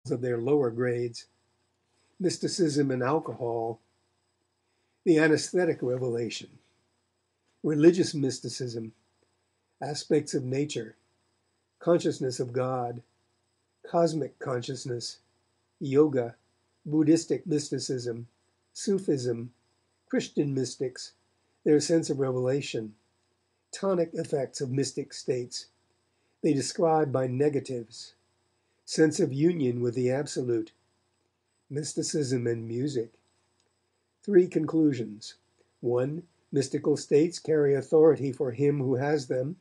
of their lower grades, mysticism and alcohol, the anesthetic revelation, religious mysticism, aspects of nature, consciousness of God, cosmic consciousness, yoga, Buddhistic mysticism, Sufism, Christian mystics, their sense of revelation, tonic effects of mystic states, they describe by negatives, sense of union with the Absolute, mysticism and music. 3 conclusions. 1. Mystical states carry authority for him who has them.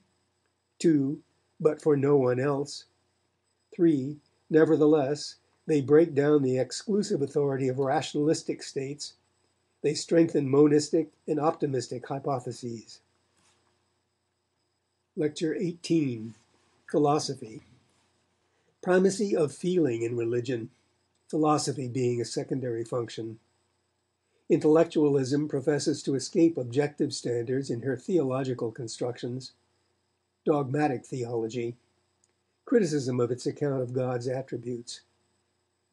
2. But for no one else. 3. Nevertheless, they break down the exclusive authority of rationalistic states. They strengthen monistic and optimistic hypotheses. Lecture 18. Philosophy. Primacy of feeling in religion, philosophy being a secondary function. Intellectualism professes to escape objective standards in her theological constructions. Dogmatic theology. Criticism of its account of God's attributes.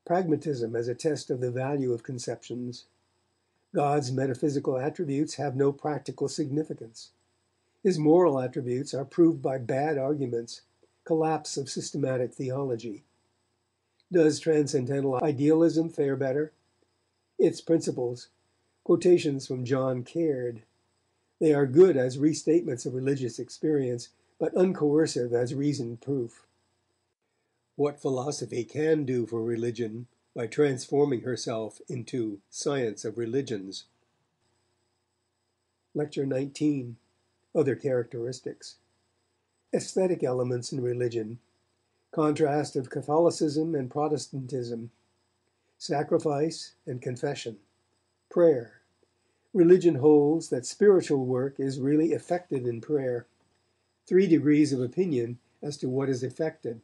Pragmatism as a test of the value of conceptions. God's metaphysical attributes have no practical significance. His moral attributes are proved by bad arguments. Collapse of systematic theology. Does transcendental idealism fare better? Its principles. Quotations from John Caird. They are good as restatements of religious experience, but uncoercive as reasoned proof. What philosophy can do for religion by transforming herself into science of religions. Lecture 19. Other characteristics. Aesthetic elements in religion. Contrast of Catholicism and Protestantism. Sacrifice and confession. Prayer. Religion holds that spiritual work is really effected in prayer. 3 degrees of opinion as to what is effected.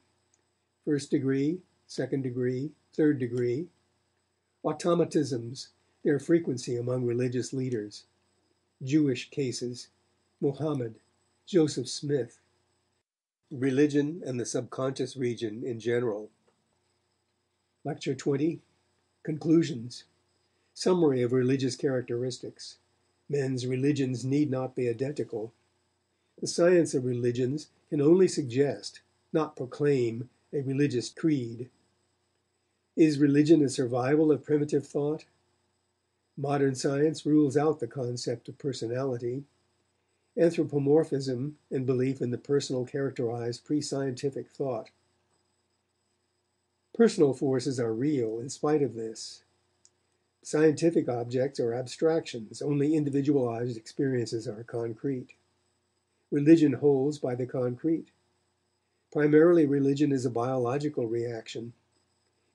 1st degree, 2nd degree, 3rd degree. Automatisms, their frequency among religious leaders. Jewish cases. Muhammad, Joseph Smith. Religion and the subconscious region in general. Lecture 20. Conclusions. Summary of religious characteristics. Men's religions need not be identical. The science of religions can only suggest, not proclaim, a religious creed. Is religion a survival of primitive thought? Modern science rules out the concept of personality. Anthropomorphism and belief in the personal characterize pre-scientific thought. Personal forces are real in spite of this. Scientific objects are abstractions, only individualized experiences are concrete. Religion holds by the concrete. Primarily, religion is a biological reaction.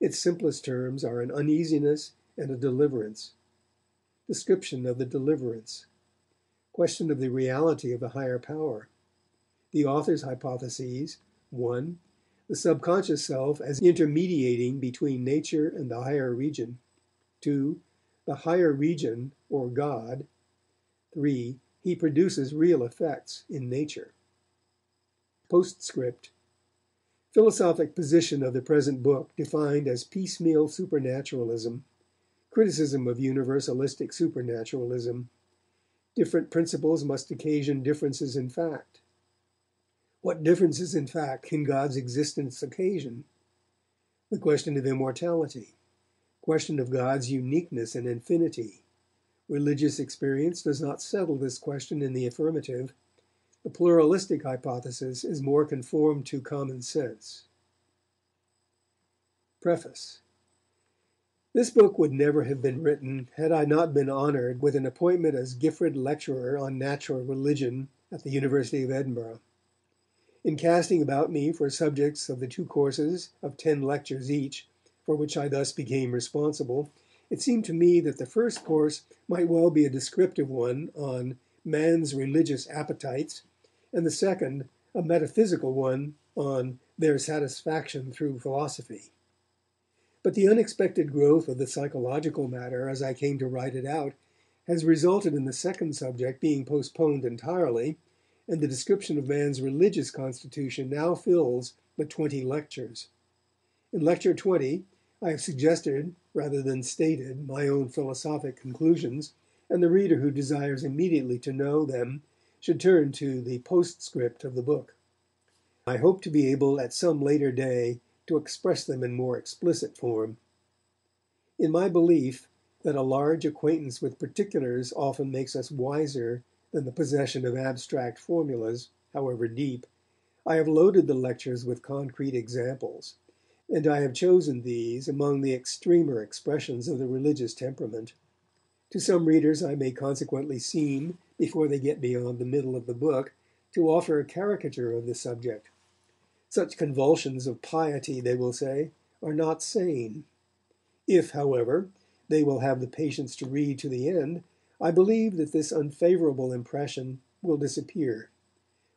Its simplest terms are an uneasiness and a deliverance. Description of the deliverance. Question of the reality of the higher power. The author's hypotheses. 1. The subconscious self as intermediating between nature and the higher region. 2. The higher region, or God. 3. He produces real effects in nature. Postscript. Philosophic position of the present book defined as piecemeal supernaturalism. Criticism of universalistic supernaturalism. Different principles must occasion differences in fact. What differences in fact can God's existence occasion? The question of immortality. Question of God's uniqueness and infinity. Religious experience does not settle this question in the affirmative. The pluralistic hypothesis is more conformed to common sense. Preface. This book would never have been written had I not been honored with an appointment as Gifford Lecturer on Natural Religion at the University of Edinburgh. In casting about me for subjects of the 2 courses of 10 lectures each, for which I thus became responsible, it seemed to me that the first course might well be a descriptive one on man's religious appetites, and the second a metaphysical one on their satisfaction through philosophy. But the unexpected growth of the psychological matter as I came to write it out has resulted in the second subject being postponed entirely, and the description of man's religious constitution now fills the 20 lectures. In Lecture 20, I have suggested, rather than stated, my own philosophic conclusions, and the reader who desires immediately to know them should turn to the postscript of the book. I hope to be able at some later day to express them in more explicit form. In my belief that a large acquaintance with particulars often makes us wiser than the possession of abstract formulas, however deep, I have loaded the lectures with concrete examples, and I have chosen these among the extremer expressions of the religious temperament. To some readers I may consequently seem, before they get beyond the middle of the book, to offer a caricature of the subject. Such convulsions of piety, they will say, are not sane. If, however, they will have the patience to read to the end, I believe that this unfavourable impression will disappear,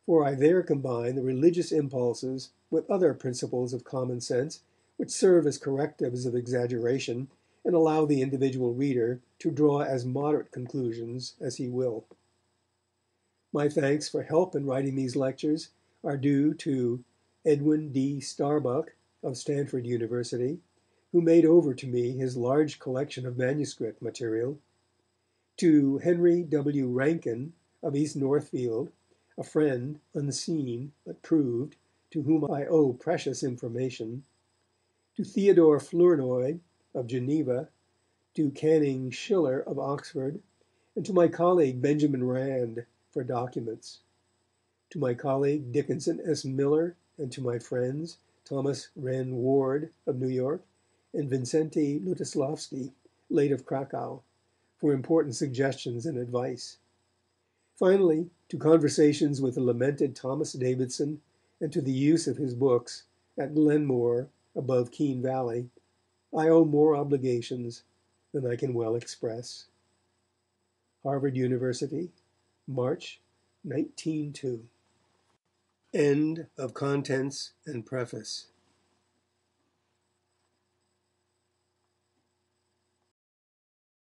for I there combine the religious impulses with other principles of common sense which serve as correctives of exaggeration and allow the individual reader to draw as moderate conclusions as he will. My thanks for help in writing these lectures are due to Edwin D. Starbuck of Stanford University, who made over to me his large collection of manuscript material, to Henry W. Rankin of East Northfield, a friend, unseen but proved, to whom I owe precious information, to Theodore Flournoy of Geneva, to Canning Schiller of Oxford, and to my colleague Benjamin Rand for documents, to my colleague Dickinson S. Miller, and to my friends Thomas Wren Ward of New York and Vincenti Lutoslawski, late of Krakow, for important suggestions and advice. Finally, to conversations with the lamented Thomas Davidson and to the use of his books at Glenmore, above Keene Valley, I owe more obligations than I can well express. Harvard University, March 1902. End of Contents and Preface.